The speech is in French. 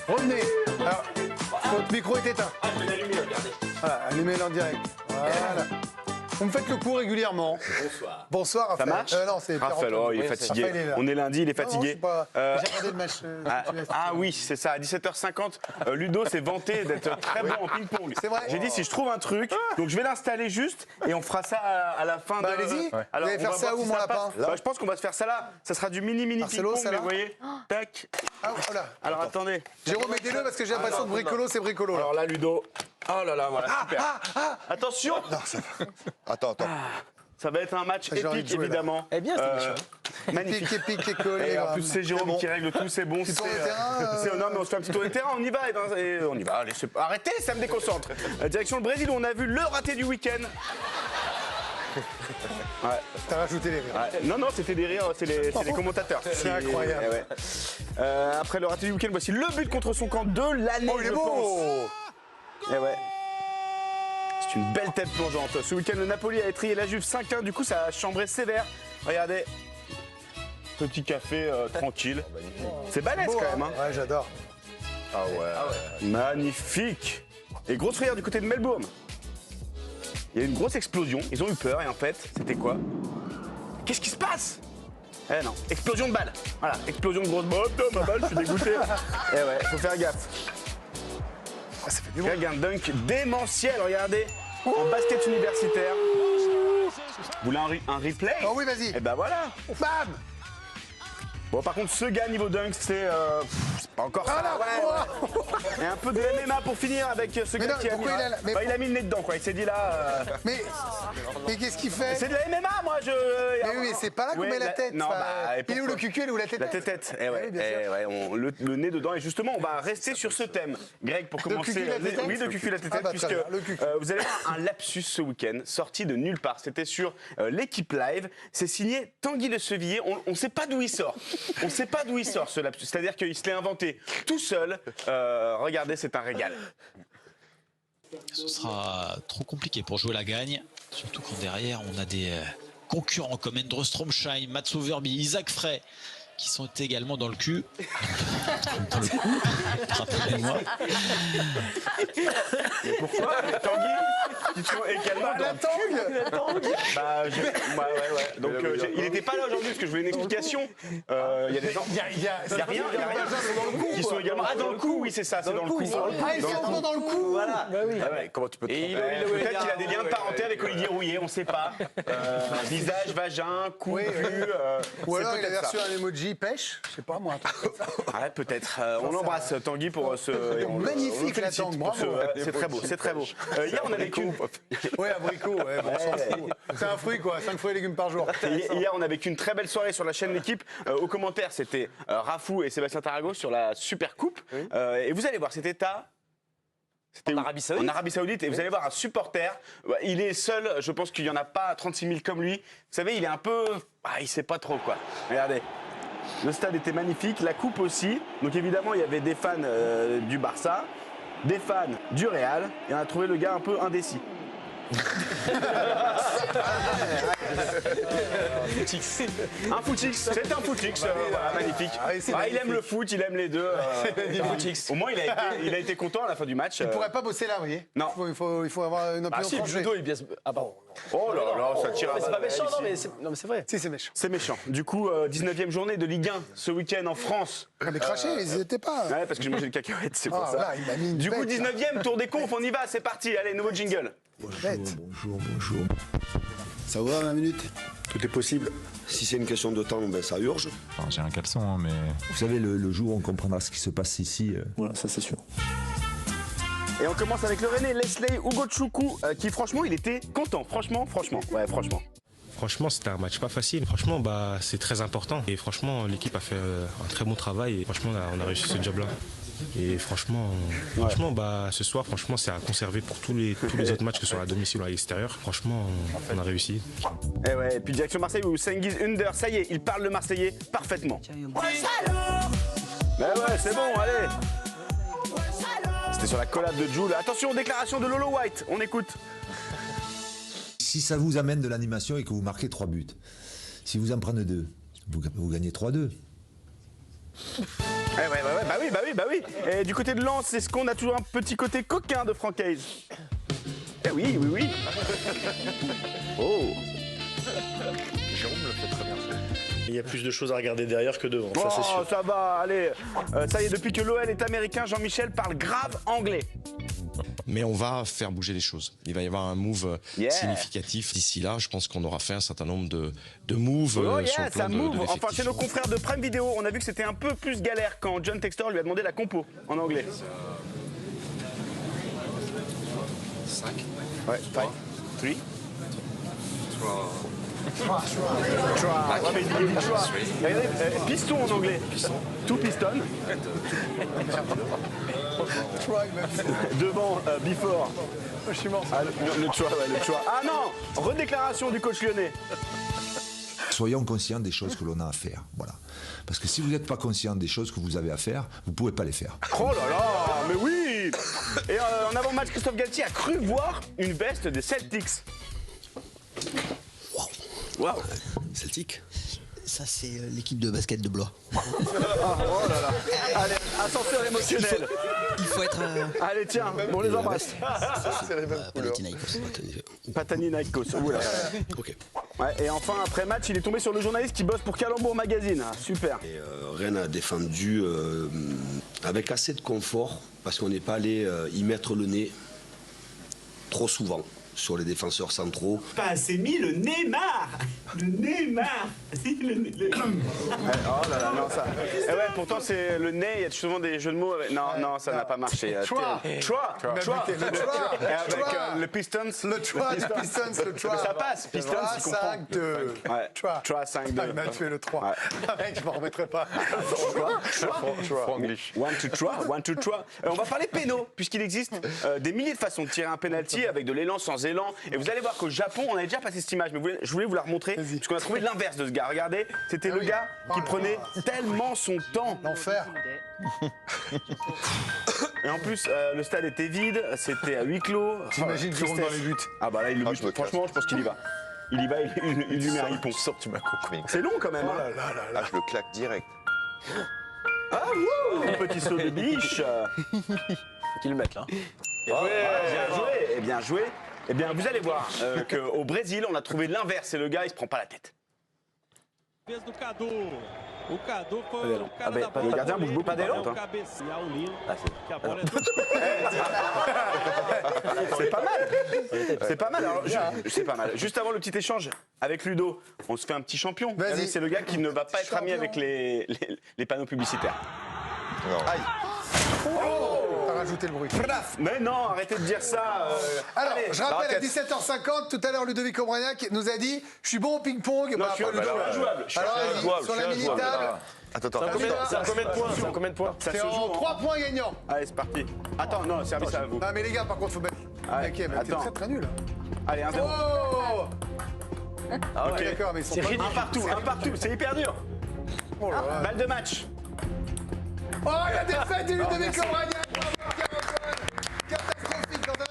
Revenez. Alors, votre micro est éteint. Ah, je vais l'allumer, regardez. Voilà, allumez-le en direct. Voilà. Vous me faites le coup régulièrement. Bonsoir. Bonsoir, Raphaël. Ça marche Non, c'est Raphaël, oh, il est fatigué. Raphaël est là. On est lundi, il est fatigué. Non, j'ai regardé le match. Oui, c'est ça, à 17h50, Ludo s'est vanté d'être très bon en ping-pong. C'est vrai. J'ai dit si je trouve un truc, donc je vais l'installer juste et on fera ça à la fin Bah, de... allez-y. Alors, Vous allez on faire va ça voir où, si mon ça lapin passe. Je pense qu'on va se faire ça là. Ça sera du mini Marcelo, ping-pong, ça mais là vous voyez, tac. Ah, voilà. Alors attendez. Jérôme, aidez-le parce que j'ai l'impression que bricolo, c'est bricolo. Là. Alors là, Ludo. Oh là là, voilà, super. Attention. Attends. Ça va être un match J'ai envie de épique, jouer, là. évidemment. Eh bien, c'était méchant. Magnifique. Épique et collé. Et en plus, c'est Jérôme bon. qui règle tout, c'est bon. Petit tour de terrain, Non, mais on se fait un petit tour de terrain, on y va. Et on y va, allez, arrêtez, ça me déconcentre. Direction le Brésil, où on a vu le raté du week-end. Ouais. T'as rajouté les rires. Ouais. Non, c'était des rires, c'est les commentateurs. C'est incroyable. Ouais. Après le raté du week-end, voici le but contre son camp de l'année, Oh, il est je beau. pense. Et ouais. C'est une belle tête plongeante. Ce week-end, le Napoli a étrillé la Juve 5-1. Du coup, ça a chambré sévère. Regardez. Petit café tranquille. C'est balèze Beau, quand même. Hein. Ouais, j'adore. Ah ouais. Magnifique. Et grosse frayeur du côté de Melbourne. Il y a eu une grosse explosion. Ils ont eu peur. Et en fait, c'était quoi? Qu'est-ce qui se passe? Eh non. Explosion de balle. Voilà. Explosion de grosse balle. Oh, putain, ma balle, je suis dégoûté. Eh ouais, faut faire gaffe. Ah, ça fait du bon. Regarde un dunk démentiel, regardez, en basket universitaire. Vous voulez un replay? Oh oui, vas-y. Et ben voilà. Bam. Bon, par contre, ce gars niveau dunk, c'est pas encore ça. Ah là, Et un peu de MMA pour finir avec ce Mais gars non, qui a pourquoi mis. il a Il a mis le nez dedans, quoi. Il s'est dit là. Mais qu'est-ce qu'il fait? C'est de la MMA, moi, je. Mais oui, mais c'est pas là qu'on Ouais, met la tête. Non, Enfin, bah. et il est où pourquoi le cucu, il est où la tête? La tête. Eh ouais, Oui, bien sûr. le nez dedans. Et justement, on va rester sur ce thème. Greg, pour commencer. cucu, la tête-tête Oui, le cucu, la tête, Ah bah, très puisque bien, le cucu. vous allez avoir un lapsus ce week-end, sorti de nulle part. C'était sur l'équipe live. C'est signé Tanguy Le Sevillier. On ne sait pas d'où il sort. On ne sait pas d'où il sort ce lapsus. C'est-à-dire qu'il se l'est inventé tout seul. Regardez, c'est un régal. Ce sera trop compliqué pour jouer la gagne, surtout quand derrière on a des concurrents comme Endre Stromsheim, Mats Overby, Isaac Frey qui sont également dans le cul. Dans le cou, rappelez-moi. Mais pourquoi Tanguy, ils sont également dans le cul. Bah, ouais. Donc, il n'était pas là aujourd'hui parce que je voulais une explication. Il y a des gens. Il y a rien. Qui sont également. Ah, dans le cou, oui, c'est ça, c'est dans le cou. Ah, il fait un peu dans le cou. Voilà. Comment tu peux te Et tromper? Peut-être qu'il a des liens de parenté avec Olivier Rouillet, on ne sait pas. Visage, vagin, cou, Oui, cul. Ou alors il a peut-être reçu ça. un emoji pêche, je sais pas moi. Un truc comme ça. Ouais, peut-être. On l'embrasse, Tanguy, pour ce. Magnifique, la félicite Tanguy, pour bravo. c'est très beau, c'est très beau. Hier, on a vécu. Ouais, abricot, ouais, bon, on s'en fout. C'est un fruit quoi, 5 fruits et légumes par jour. Hier, on a vécu une très belle soirée sur la chaîne L'équipe. Aux commentaires, c'était Rafou et Sébastien Tarago sur la Super Coupe. Et vous allez voir, c'était En Arabie Saoudite. En Arabie Saoudite. Et vous allez voir un supporter. Il est seul. Je pense qu'il n'y en a pas 36 000 comme lui. Vous savez, il est un peu. Il sait pas trop quoi. Regardez. Le stade était magnifique. La coupe aussi. Donc évidemment, il y avait des fans du Barça, des fans du Real. Et on a trouvé le gars un peu indécis. Un footix, c'est un footix, voilà, magnifique. Il aime le foot, il aime les deux. Au moins, il a été content à la fin du match. Il pourrait pas bosser là, vous voyez. Non. Il faut avoir une opinion Ah si, le tranchée. judo, il est bien. Ah pardon. Oh là là, ça tire à Mais c'est pas balles méchant, réelles non, mais c'est vrai. Si, c'est méchant. C'est méchant. Du coup, 19e journée de Ligue 1 ce week-end en France. Mais cracher, ils y étaient pas. Ouais, parce que j'ai mangé le cacahuète, c'est pour Ah, ça. là, il m'a mis une Du coup, bête, là. 19e tour des confs, on y va, c'est parti. Allez, nouveau jingle. Bête. Bonjour. Ça va 20 minutes? Tout est possible. Si c'est une question de temps, ben ça urge. Enfin, j'ai un caleçon, hein, mais... Vous savez, le jour où on comprendra ce qui se passe ici. Voilà, ça c'est sûr. Et on commence avec le René Leslie Ugochukwu, qui franchement, il était content. Franchement. Ouais, franchement. Franchement, c'était un match pas facile. Franchement, c'est très important. Et franchement, l'équipe a fait un très bon travail. Et franchement, on a réussi ce job-là. Et franchement, ce soir, franchement, c'est à conserver pour tous les autres matchs, que ce soit à domicile ou à l'extérieur. Franchement, on a réussi. Et ouais, et puis direction Marseille où Cengiz Under, ça y est, il parle le Marseillais parfaitement. Mais ouais, c'est bon, allez. C'était sur la collab de Jules. Attention, déclaration de Lolo White, on écoute. Si ça vous amène de l'animation et que vous marquez 3 buts, si vous en prenez 2, vous gagnez 3-2. Bah oui. Et du côté de Lens, est-ce qu'on a toujours un petit côté coquin de Franck Hayes? Eh oui. Oh. Jérôme le fait très bien. Il y a plus de choses à regarder derrière que devant, ça c'est sûr. Ça va, allez. Ça y est, depuis que l'OL est américain, Jean-Michel parle grave anglais. Mais on va faire bouger les choses. Il va y avoir un move significatif d'ici là. Je pense qu'on aura fait un certain nombre de moves sur le plan de Enfin, l'effectif. chez nos confrères de Prime Video, on a vu que c'était un peu plus galère quand John Textor lui a demandé la compo en anglais. 5. Ouais, 5, 3. Regardez, piston en anglais. Tout piston. Devant, before. Je suis mort. Le choix. Ah non, redéclaration du coach lyonnais. Soyons conscients des choses que l'on a à faire. Voilà. Parce que si vous n'êtes pas conscient des choses que vous avez à faire, vous ne pouvez pas les faire. Oh là là, mais oui. Et en avant-match, Christophe Galtier a cru voir une veste des Celtics. Waouh. Celtic. Ça, c'est l'équipe de basket de Blois. Oh là là. Allez, ascenseur émotionnel. Il faut être... Allez, tiens, on les embrasse. Panathinaikos. Oula. Ok. Ouais, et enfin, après match, il est tombé sur le journaliste qui bosse pour Calembour Magazine. Ah, super. Et Rennes a défendu avec assez de confort parce qu'on n'est pas allé y mettre le nez trop souvent sur les défenseurs centraux. Pas assez mis le Neymar. Le Neymar. Oh là là, non, ça. Et ouais, pourtant, c'est le nez, il y a souvent des jeux de mots. Non, ça n'a pas marché. Choix. Et avec le Pistons. Le choix. Mais ça passe. Pistons, il comprend. 5-2. Ouais. Choix. 5-2. Il m'a tué le 3. Mec, je m'en remettrai pas. Franglish. One to try. On va parler péno, puisqu'il existe des milliers de façons de tirer un penalty avec de l'élan, sans élan. Et vous allez voir qu'au Japon, on avait déjà passé cette image, mais je voulais vous la remontrer, parce qu'on a trouvé l'inverse de ce gars. Regardez, c'était le gars qui prenait tellement son temps. L'enfer. Et en plus, le stade était vide, c'était à huis clos. T'imagines qu'il rentre dans les buts. Ah bah là, il le bute. Franchement, je pense qu'il y va. Il y va, il lui met un hippon. Tu m'as compris. C'est long quand même. Hein. Là, je le claque direct. Ah wouh, petit saut de biche. Qui le mettent là. Bien joué. Eh bien, vous allez voir qu'au Brésil, on a trouvé l'inverse. Et le gars, il se prend pas la tête. Le gardien bouge beaucoup. Pas d'élan. C'est pas mal. C'est pas mal. Alors, c'est pas mal. Juste avant le petit échange avec Ludo, on se fait un petit champion. Vas-y. C'est le gars qui ne va pas être ami avec les panneaux publicitaires. Aïe. T'as rajouté le bruit. Mais non, arrêtez de dire ça. Alors, Allez, je rappelle, à raquette. 17h50, tout à l'heure, Ludovic Obraniak nous a dit « Je suis bon au ping-pong ». Non, je suis injouable. Alors, vas-y, sur la mini-table, Attends. C'est combien de points Ça c'est se joue en 3 points gagnants. Allez, c'est parti. Attends, non, service à vous. Ah, mais les gars, par contre, faut mettre... Allez, Ok, mais t'es attends. très très nul. Allez, 1-0. Oh Ah Ok, ouais. d'accord, mais ils sont Un partout, c'est hyper dur. Oh là là. Balle de match. Oh, la défaite de Ludovic Obraniak.